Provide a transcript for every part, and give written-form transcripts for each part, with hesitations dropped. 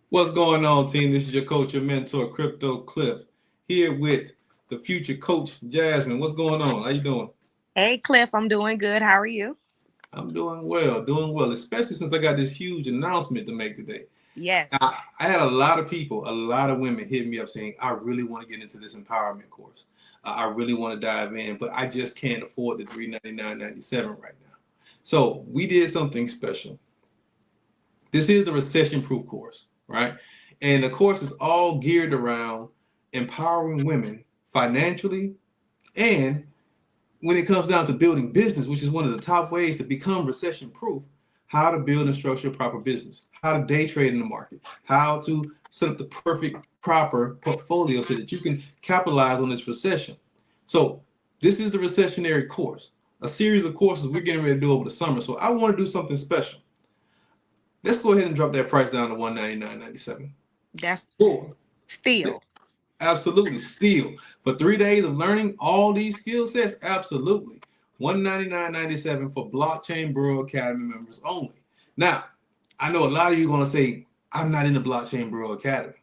What's going on, team? This is your coach, your mentor, Crypto Cliff, here with the future coach, Jasmine. What's going on? How you doing? Hey, Cliff, I'm doing good. How are you? I'm doing well, especially since I got this huge announcement to make today. Yes, I had a lot of people, a lot of women hit me up saying, I really want to get into this empowerment course. I really want to dive in, but I just can't afford the $399.97 right now. So we did something special. This is the recession-proof course, right? And the course is all geared around empowering women financially and when it comes down to building business, which is one of the top ways to become recession proof, how to build and structure a proper business, how to day trade in the market, how to set up the perfect, proper portfolio so that you can capitalize on this recession. So, this is the recessionary course, a series of courses we're getting ready to do over the summer. So, I want to do something special. Let's go ahead and drop that price down to $199.97. that's Cool. still. Absolutely. Still, for 3 days of learning all these skill sets, absolutely. $199.97 for Blockchain Bro Academy members only. Now, I know a lot of you are going to say, I'm not in the Blockchain Bro Academy.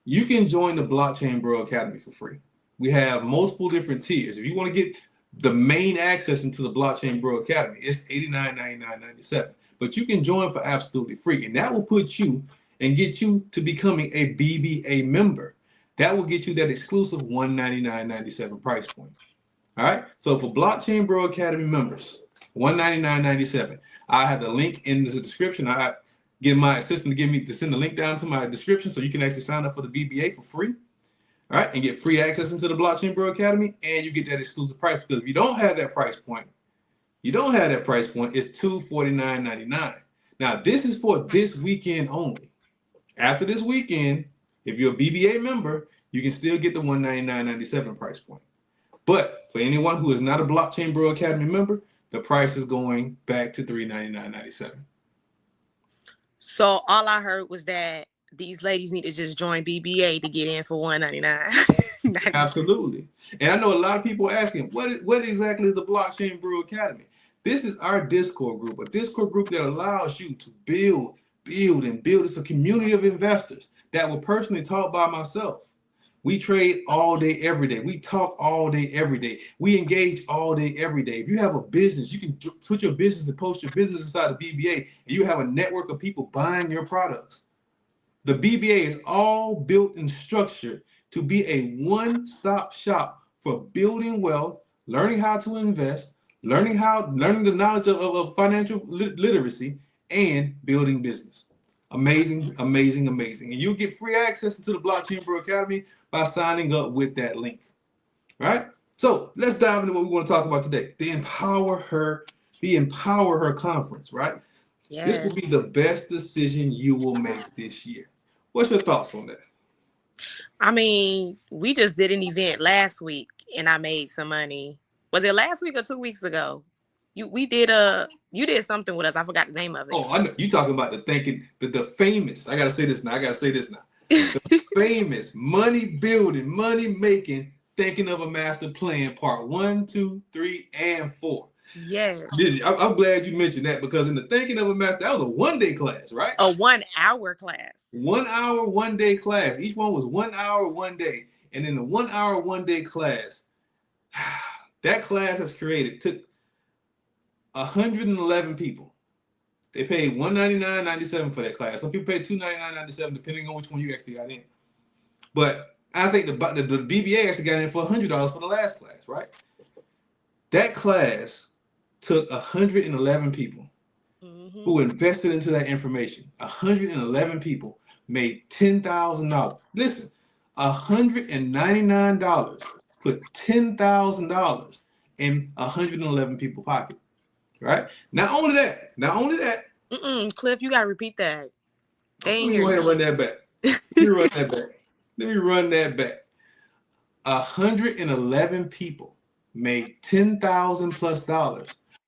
You can join the Blockchain Bro Academy for free. We have multiple different tiers. If you want to get the main access into the Blockchain Bro Academy, it's $89.99.97. But you can join for absolutely free. And that will put you and get you to becoming a BBA member. That will get you that exclusive $199.97 price point. All right. So for Blockchain Bro Academy members, $199.97. I have the link in the description. I get my assistant to give me to send the link down to my description so you can actually sign up for the BBA for free. All right, and get free access into the Blockchain Bro Academy, and you get that exclusive price. Because if you don't have that price point, it's $249.99. Now, this is for this weekend only. After this weekend, if you're a BBA member, you can still get the $199.97 price point. But for anyone who is not a Blockchain Bro Academy member, the price is going back to $399.97. So all I heard was that these ladies need to just join BBA to get in for $199.97. Absolutely. And I know a lot of people asking, what exactly is the Blockchain Brew Academy? This is our Discord group, a Discord group that allows you to build, and build. It's a community of investors that were personally taught by myself. We trade all day, every day. We talk all day, every day. We engage all day, every day. If you have a business, you can put your business and post your business inside the BBA, and you have a network of people buying your products. The BBA is all built and structured to be a one-stop shop for building wealth, learning how to invest, learning the knowledge of financial literacy, and building business. Amazing, amazing, amazing. And you'll get free access to the Blockchain Bro Academy by signing up with that link. All right? So let's dive into what we want to talk about today. The Empower Her Conference, right? This Yeah. will be the best decision you will make this year. What's your thoughts on that? I mean, we just did an event last week and I made some money. Was it last week or 2 weeks ago? You did something with us. I forgot the name of it. Oh, I know. You talking about the famous. I gotta say this now. The famous money building, money making, thinking of a master plan, part 1, 2, 3, and 4. Yes. I'm glad you mentioned that because in the thinking of a master, that was a 1 day class, right? A 1 hour class. 1 hour, 1 day class. Each one was 1 hour, 1 day. And in the 1 hour, 1 day class, that class took 111 people. They paid $199.97 for that class. Some people paid $299.97 depending on which one you actually got in. But I think the BBA actually got in for $100 for the last class, right? That class took 111 people who invested into that information. 111 people made $10,000. Listen, $199 put $10,000 in 111 people's pocket. Right? Not only that. Cliff, you gotta repeat that. Let me go ahead and run that back. Let me run that back. 111 people made $10,000 plus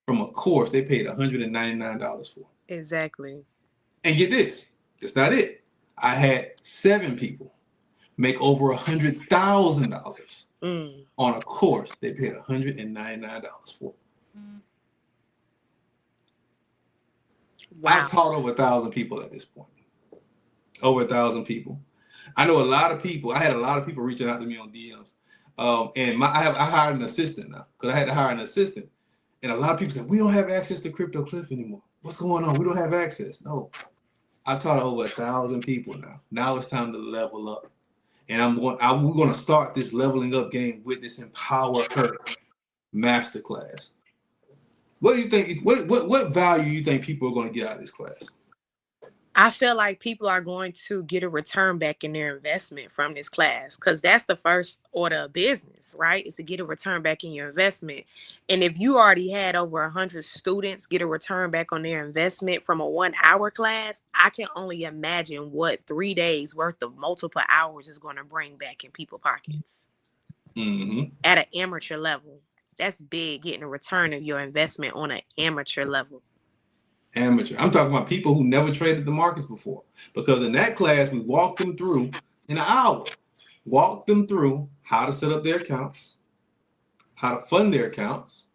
from a course they paid $199 for. Exactly. And get this, that's not it. I had 7 people make over $100,000 on a course they paid $199 for. Wow. I've taught over 1,000 people at this point. Over 1,000 people. I know a lot of people. I had a lot of people reaching out to me on DMs. And I hired an assistant now because I had to hire an assistant. And a lot of people said, we don't have access to Crypto Cliff anymore. What's going on? We don't have access. No, I taught over 1,000 people now. Now it's time to level up. And we're going to start this leveling up game with this Empower Her masterclass. What do you think? What value you think people are going to get out of this class? I feel like people are going to get a return back in their investment from this class, because that's the first order of business, right? Is to get a return back in your investment. And if you already had over 100 students get a return back on their investment from a 1-hour class, I can only imagine what 3 days worth of multiple hours is going to bring back in people's pockets. At an amateur level. That's big, getting a return of your investment on an amateur level. Amateur. I'm talking about people who never traded the markets before. Because in that class, we walked them through in an hour. Walked them through how to set up their accounts, how to fund their accounts,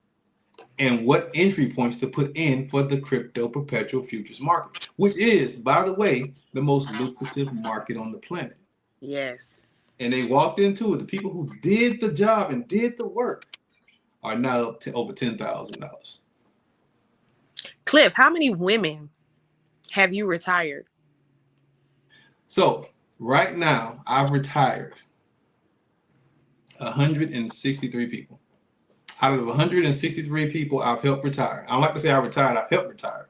and what entry points to put in for the crypto perpetual futures market, which is, by the way, the most lucrative market on the planet. Yes. And they walked into it. The people who did the job and did the work are now up to over $10,000. Cliff, how many women have you retired? So right now, I've retired 163 people. Out of 163 people, I've helped retire. I don't like to say I retired. I've helped retire.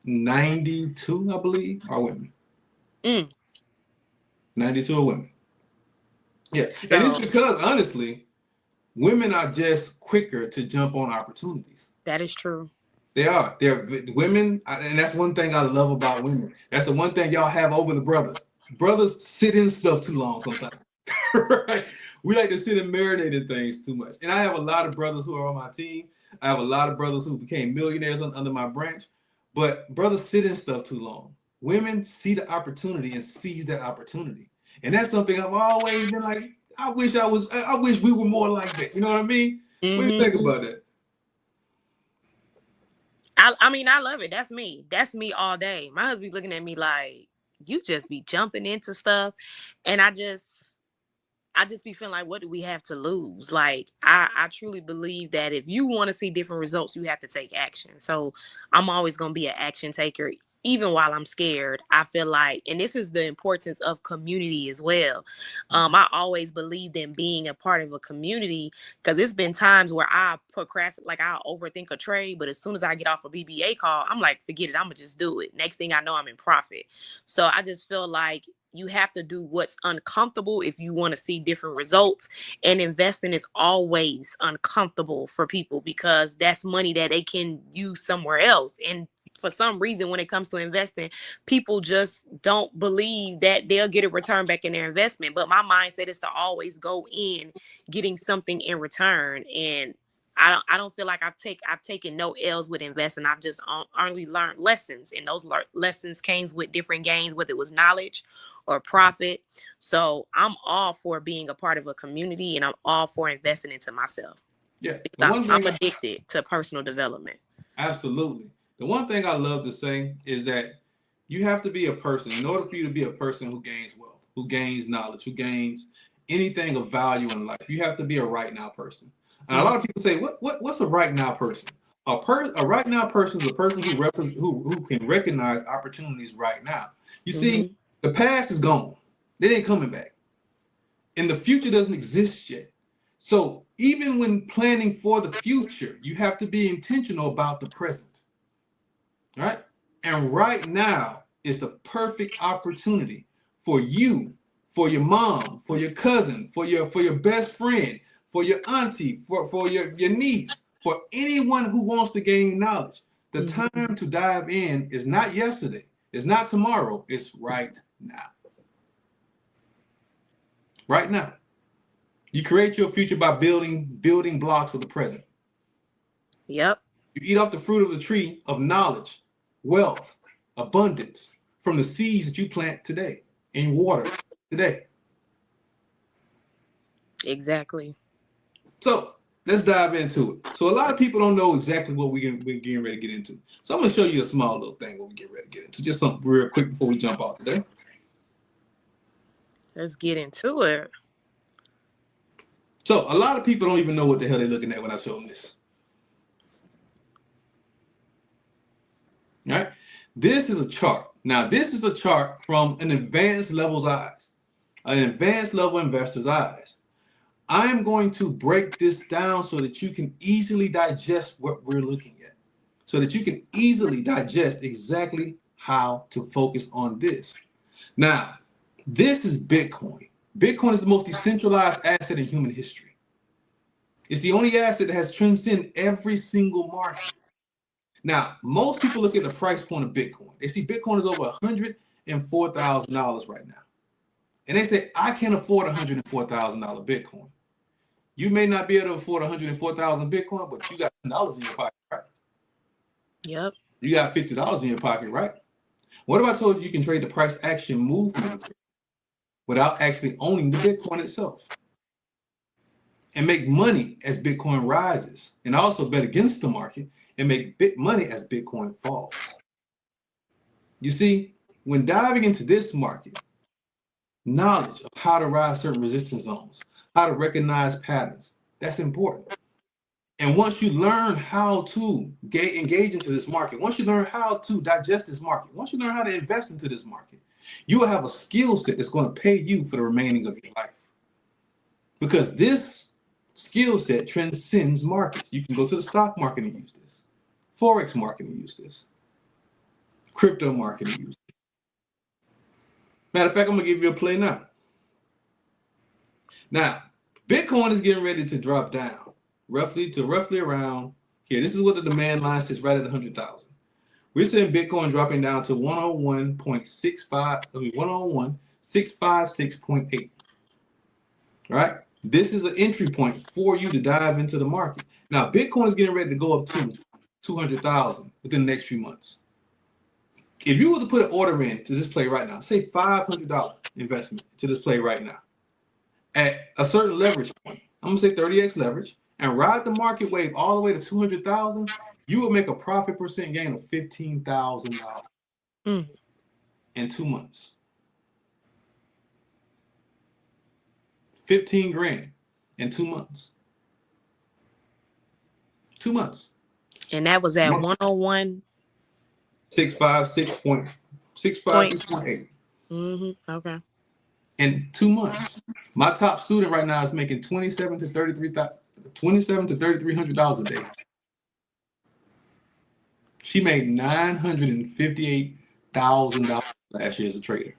92, I believe, are women. 92 are women. Yes, so, and it's because, honestly, women are just quicker to jump on opportunities. That is true. They are. They're women, and that's one thing I love about women. That's the one thing y'all have over the brothers. Brothers sit in stuff too long sometimes. Right? We like to sit and marinate in things too much. And I have a lot of brothers who are on my team. I have a lot of brothers who became millionaires under my branch. But brothers sit in stuff too long. Women see the opportunity and seize that opportunity. And that's something I've always been like, I wish we were more like that. You know what I mean? What do you think about that? I mean, I love it. That's me. That's me all day. My husband looking at me like, you just be jumping into stuff. And I just be feeling like, what do we have to lose? Like, I truly believe that if you want to see different results, you have to take action. So I'm always going to be an action taker. Even while I'm scared, I feel like, and this is the importance of community as well. I always believed in being a part of a community, because it's been times where I procrastinate, like I'll overthink a trade, but as soon as I get off a BBA call, I'm like, forget it, I'm gonna just do it. Next thing I know, I'm in profit. So I just feel like you have to do what's uncomfortable if you want to see different results. And investing is always uncomfortable for people, because that's money that they can use somewhere else. And for some reason, when it comes to investing, people just don't believe that they'll get a return back in their investment. But my mindset is to always go in getting something in return. And I don't feel like I've taken no L's with investing. I've just only learned lessons, and those lessons came with different gains, whether it was knowledge or profit. So I'm all for being a part of a community, and I'm all for investing into myself. Yeah, I'm addicted to personal development. Absolutely. The one thing I love to say is that you have to be a person. In order for you to be a person who gains wealth, who gains knowledge, who gains anything of value in life, you have to be a right now person. And a lot of people say, what's a right now person? A right now person is a person who can recognize opportunities right now. You see, the past is gone. They ain't coming back. And the future doesn't exist yet. So even when planning for the future, you have to be intentional about the present. Right? And right now is the perfect opportunity for you, for your mom, for your cousin, for your best friend, for your auntie, for your niece, for anyone who wants to gain knowledge. The time to dive in is not yesterday, it's not tomorrow, it's right now. Right now. You create your future by building blocks of the present. Yep. You eat off the fruit of the tree of knowledge, wealth, abundance from the seeds that you plant today and water today. Exactly. So let's dive into it. So a lot of people don't know exactly what we're getting ready to get into. So I'm going to show you a small little thing what we get ready to get into. Just something real quick before we jump off today. Let's get into it. So a lot of people don't even know what the hell they're looking at when I show them this. All right? This is a chart. Now, this is a chart from an advanced level's eyes, an advanced level investor's eyes. I'm going to break this down so that you can easily digest what we're looking at, so that you can easily digest exactly how to focus on this. Now, this is Bitcoin. Bitcoin is the most decentralized asset in human history. It's the only asset that has transcended every single market. Now, most people look at the price point of Bitcoin. They see Bitcoin is over $104,000 right now. And they say, I can't afford $104,000 Bitcoin. You may not be able to afford 104,000 Bitcoin, but you got $10 in your pocket, right? Yep. You got $50 in your pocket, right? What if I told you can trade the price action movement without actually owning the Bitcoin itself? And make money as Bitcoin rises, and also bet against the market and make big money as Bitcoin falls. You see, when diving into this market, knowledge of how to ride certain resistance zones, how to recognize patterns, that's important. And once you learn how to engage into this market, once you learn how to digest this market, once you learn how to invest into this market, you will have a skill set that's going to pay you for the remaining of your life. Because this skill set transcends markets. You can go to the stock market and use this, Forex market and use this, crypto market and use this. Matter of fact, I'm going to give you a play now. Now, Bitcoin is getting ready to drop down roughly around here. This is what the demand line says, right at 100,000. We're seeing Bitcoin dropping down to 101.656.8. Right? This is an entry point for you to dive into the market. Now, Bitcoin is getting ready to go up to 200,000 within the next few months. If you were to put an order in to this play right now, say $500 investment to this play right now, at a certain leverage point, I'm gonna say 30x leverage, and ride the market wave all the way to 200,000, you would make a profit percent gain of $15,000 in 2 months. 15 grand in 2 months. 2 months. And that was at 101. 656.8. Okay. In 2 months. My top student right now is making $2,700 to $3,300 a day. She made $958,000 last year as a trader.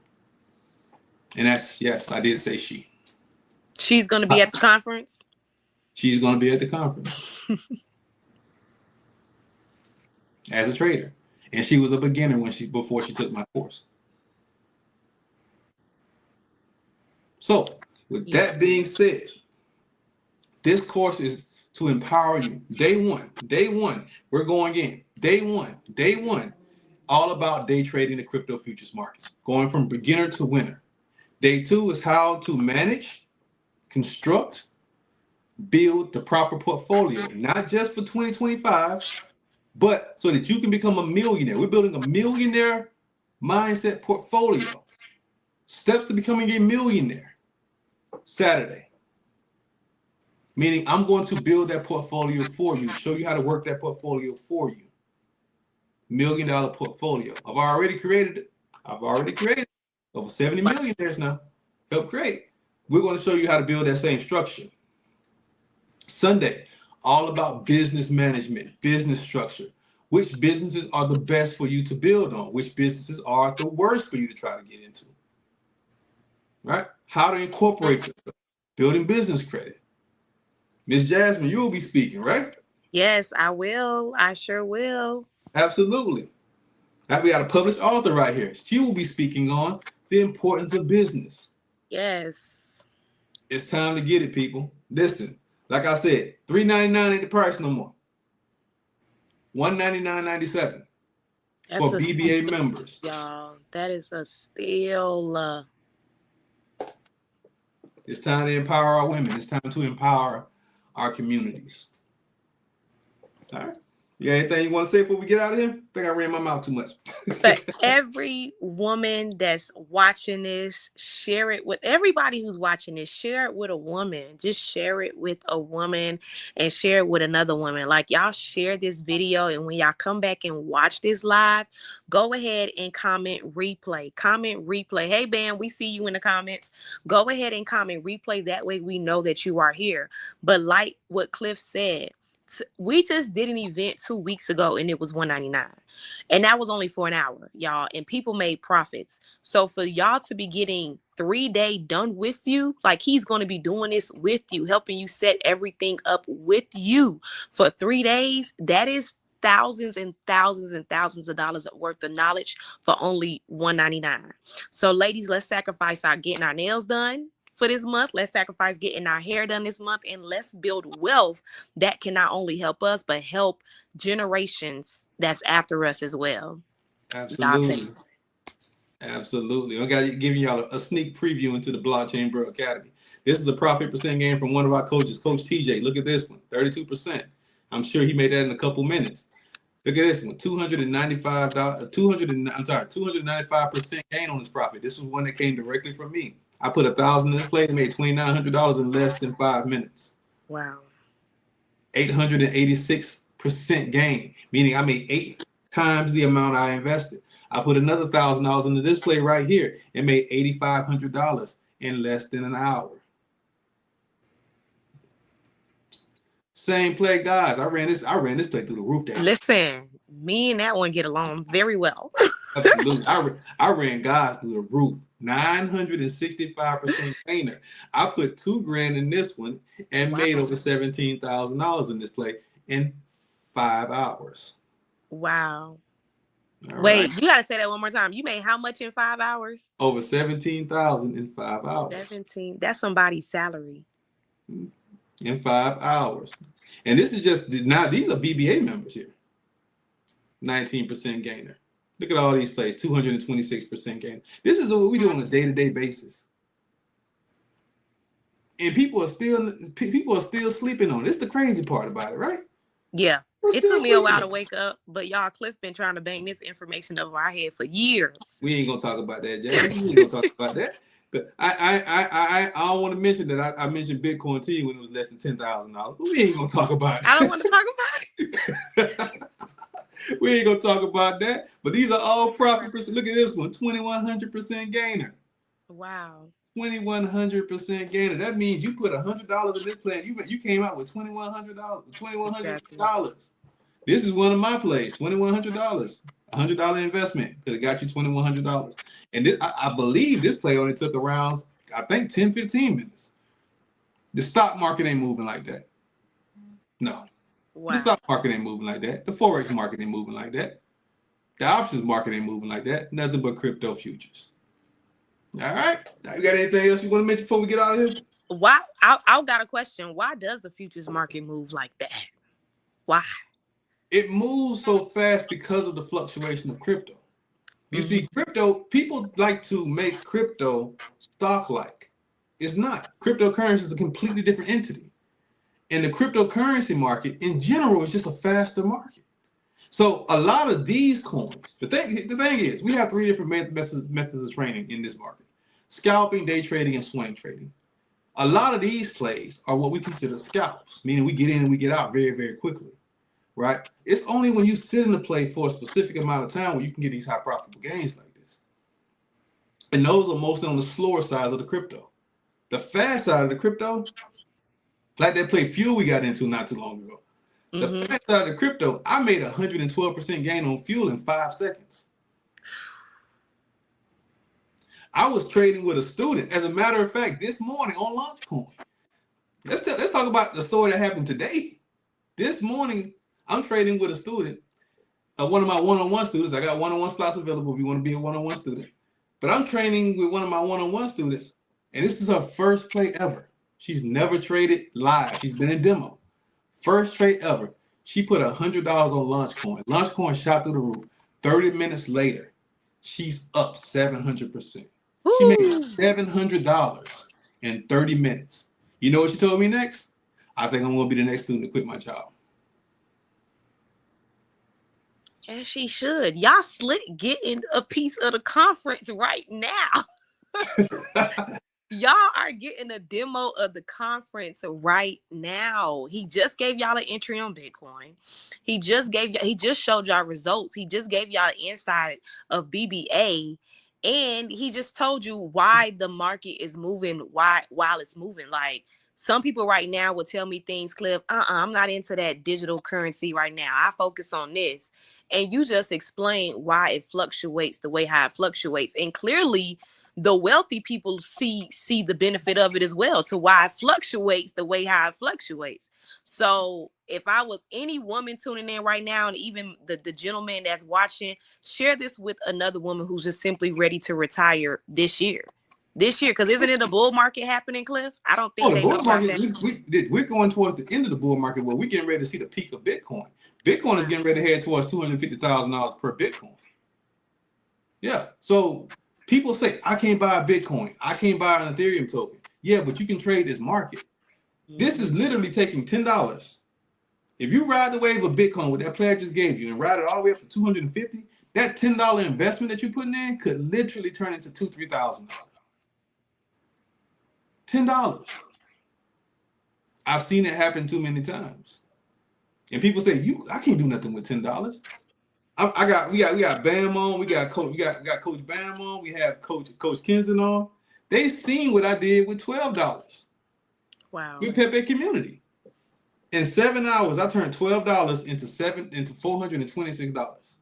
And that's, yes, I did say she. She's going to be at the conference? She's going to be at the conference. As a trader. And she was a beginner before she took my course. So, with that being said, this course is to empower you. Day one, we're going in. Day one, all about day trading the crypto futures markets, going from beginner to winner. Day two is how to manage, construct, build the proper portfolio, not just for 2025, but so that you can become a millionaire. We're building a millionaire mindset portfolio. Steps to becoming a millionaire. Saturday. Meaning I'm going to build that portfolio for you, show you how to work that portfolio for you. $1 million portfolio. I've already created over 70 millionaires now. Help create. We're going to show you how to build that same structure. Sunday, all about business management, business structure. Which businesses are the best for you to build on? Which businesses are the worst for you to try to get into? Right? How to incorporate yourself, building business credit. Ms. Jasmine, you will be speaking, right? Yes, I will. I sure will. Absolutely. Now we got a published author right here. She will be speaking on the importance of business. Yes. It's time to get it, people. Listen, like I said, $3.99 ain't the price no more. $199.97 for BBA members. Y'all, that is a steal. It's time to empower our women. It's time to empower our communities. All right. You got anything you want to say before we get out of here? I think I ran my mouth too much. For every woman that's watching this, share it with everybody who's watching this. Share it with a woman. Just share it with a woman and share it with another woman. Like, y'all share this video, and when y'all come back and watch this live, go ahead and comment replay. Comment replay. Hey, Bam, we see you in the comments. Go ahead and comment replay. That way we know that you are here. But like what Cliff said, we just did an event 2 weeks ago and it was $199, and that was only for an hour, y'all, and people made profits. So for y'all to be getting 3-day done with you, like, he's going to be doing this with you, helping you set everything up with you for 3 days, that is thousands and thousands and thousands of dollars worth of knowledge for only $199. So ladies, let's sacrifice our getting our nails done for this month. Let's sacrifice getting our hair done this month, and let's build wealth that can not only help us, but help generations that's after us as well. Absolutely. Absolutely. I got giving y'all a sneak preview into the Blockchain Bro Academy. This is a profit percent gain from one of our coaches, Coach TJ. Look at this one, 32%. I'm sure he made that in a couple minutes. Look at this one, $295% gain on this profit. This was one that came directly from me. I put $1,000 in this play and made $2,900 in less than 5 minutes. Wow. 886% gain, meaning I made 8 times the amount I invested. I put another $1,000 into this play right here and made $8,500 in less than an hour. Same play, guys. I ran this play through the roof. Listen, me and that one get along very well. Absolutely. I ran guys through the roof. 965% gainer. I put $2,000 in this one and made over $17,000 in this play in 5 hours. Wow. All Wait, right. you gotta say that one more time. You made how much in 5 hours? Over $17,000 in 5 hours. 17. That's somebody's salary. In 5 hours. And this is just, now these are BBA members here. 19% gainer. Look at all these plays, 226% gain. This is what we do on a day-to-day basis. And people are still sleeping on it. It's the crazy part about it, right? Yeah. It took me a while to wake up, but y'all, Cliff been trying to bang this information over our head for years. We ain't gonna talk about that, Jay. We ain't gonna talk about that. But I don't want to mention that I mentioned Bitcoin to you when it was less than $10,000. But we ain't gonna talk about it. I don't want to talk about it. We ain't gonna talk about that. But these are all profit percent. Look at this one, 2,100% gainer. Wow. 2,100% gainer. That means you put $100 in this plan. You came out with $2,100. $2,100. This is one of my plays. $2,100. $100 investment could have got you $2,100. And this, I believe this play only took around, I think, 10, 15 minutes. The stock market ain't moving like that. No. Wow. The stock market ain't moving like that. The Forex market ain't moving like that. The options market ain't moving like that. Nothing but crypto futures. All right. Now, you got anything else you want to mention before we get out of here? Why? I got a question. Why does the futures market move like that? Why? It moves so fast because of the fluctuation of crypto. You see, crypto, people like to make crypto stock-like. It's not. Cryptocurrency is a completely different entity. And the cryptocurrency market, in general, is just a faster market. So a lot of these coins, the thing is, we have 3 different methods of trading in this market: scalping, day trading, and swing trading. A lot of these plays are what we consider scalps, meaning we get in and we get out very, very quickly, right? It's only when you sit in the play for a specific amount of time where you can get these high profitable gains like this. And those are mostly on the slower side of the crypto. The fast side of the crypto, like that play Fuel we got into not too long ago. The fast side of the crypto, I made 112% gain on Fuel in 5 seconds. I was trading with a student. As a matter of fact, this morning on LaunchCoin. Let's talk about the story that happened today. This morning, I'm trading with a student, one of my one-on-one students. I got one-on-one slots available if you want to be a one-on-one student. But I'm training with one of my one-on-one students, and this is her first play ever. She's never traded live. She's been in demo. First trade ever. She put $100 on LaunchCoin. LaunchCoin shot through the roof. 30 minutes later, she's up 700%. She made $700 in 30 minutes. You know what she told me next? I think I'm going to be the next student to quit my job. As she should. Y'all slick getting a piece of the conference right now. Y'all are getting a demo of the conference right now. He just gave y'all an entry on Bitcoin. He just showed y'all results. He just gave y'all an insight of BBA. And he just told you why the market is moving, while it's moving. Like, some people right now would tell me things, Cliff, I'm not into that digital currency right now. I focus on this. And you just explain why it fluctuates the way how it fluctuates. And clearly, the wealthy people see the benefit of it as well, to why it fluctuates the way how it fluctuates. So if I was any woman tuning in right now, and even the gentleman that's watching, share this with another woman who's just simply ready to retire this year. Because isn't it a bull market happening, Cliff? I don't think the bull market, we're going towards the end of the bull market where we're getting ready to see the peak of Bitcoin. Bitcoin is getting ready to head towards $250,000 per Bitcoin. Yeah. So people say, I can't buy a Bitcoin. I can't buy an Ethereum token. Yeah, but you can trade this market. Mm-hmm. This is literally taking $10. If you ride the wave of Bitcoin, what that player just gave you, and ride it all the way up to 250, that $10 investment that you're putting in could literally turn into $2,000, $3,000. $10. I've seen it happen too many times. And people say, I can't do nothing with $10. We got Bam on, we got Coach Bam on, we have Coach Kenson on. They seen what I did with $12. Wow. With Pepe Community. In 7 hours, I turned $12 into $426.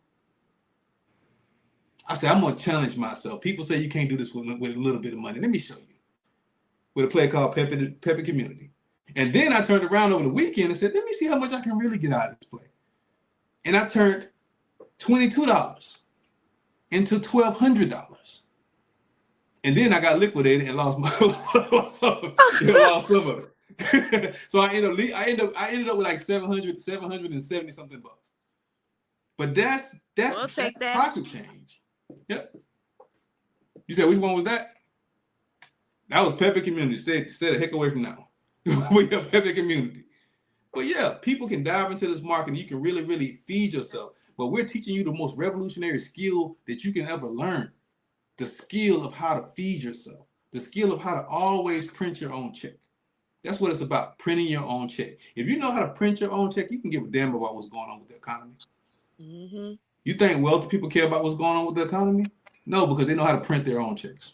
I said, I'm gonna challenge myself. People say you can't do this with a little bit of money. Let me show you. With a play called Pepe Community. And then I turned around over the weekend and said, let me see how much I can really get out of this play. And I turned $22 into $1,200. And then I got liquidated and lost some of it. So I ended up with like 770 something bucks. But that's pocket change. Yep. You said which one was that? That was Pepe Community. Stay the heck away from now. We have Pepe Community. But yeah, people can dive into this market and you can really, really feed yourself. But we're teaching you the most revolutionary skill that you can ever learn. The skill of how to feed yourself. The skill of how to always print your own check. That's what it's about, printing your own check. If you know how to print your own check, you can give a damn about what's going on with the economy. Mm-hmm. You think wealthy people care about what's going on with the economy? No, because they know how to print their own checks.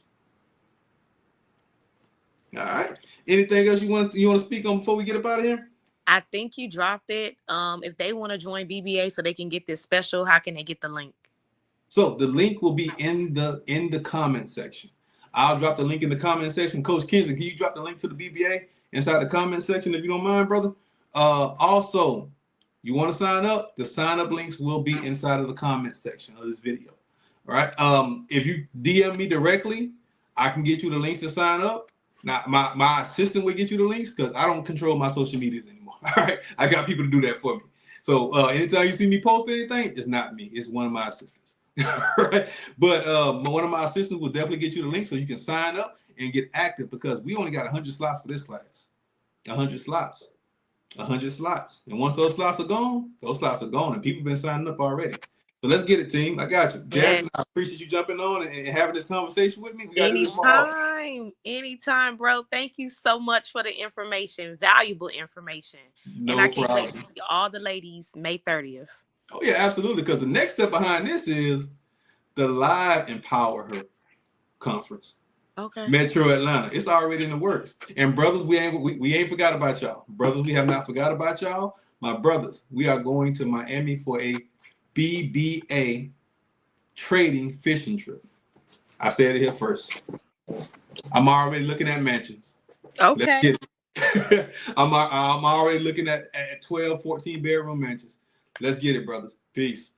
All right. Anything else you want to speak on before we get up out of here? I think you dropped it. If they want to join BBA so they can get this special, how can they get the link? So the link will be in the comment section. I'll drop the link in the comment section. Coach Kenson, can you drop the link to the BBA inside the comment section if you don't mind, brother? Also, you want to sign up? The sign up links will be inside of the comment section of this video. All right. If you DM me directly, I can get you the links to sign up. Now, my assistant will get you the links because I don't control my social medias anymore. All right. I got people to do that for me. So anytime you see me post anything, it's not me. It's one of my assistants. Right. But one of my assistants will definitely get you the link so you can sign up and get active because we only got 100 slots for this class. 100 slots. 100 slots. And once those slots are gone, and people have been signing up already. So let's get it, team. I got you. Jasmine, I appreciate you jumping on and having this conversation with me. Anytime, bro. Thank you so much for the information, valuable information. No and I can't problem. wait to see all the ladies May 30th. Oh, yeah, absolutely. Because the next step behind this is the live Empower Her conference. Okay. Metro Atlanta. It's already in the works. And brothers, we ain't forgot about y'all. Brothers, we have not forgot about y'all. My brothers, we are going to Miami for a BBA trading fishing trip. I said it here first. I'm already looking at mansions. Okay. I'm already looking at 12, 14 bedroom mansions. Let's get it, brothers. Peace.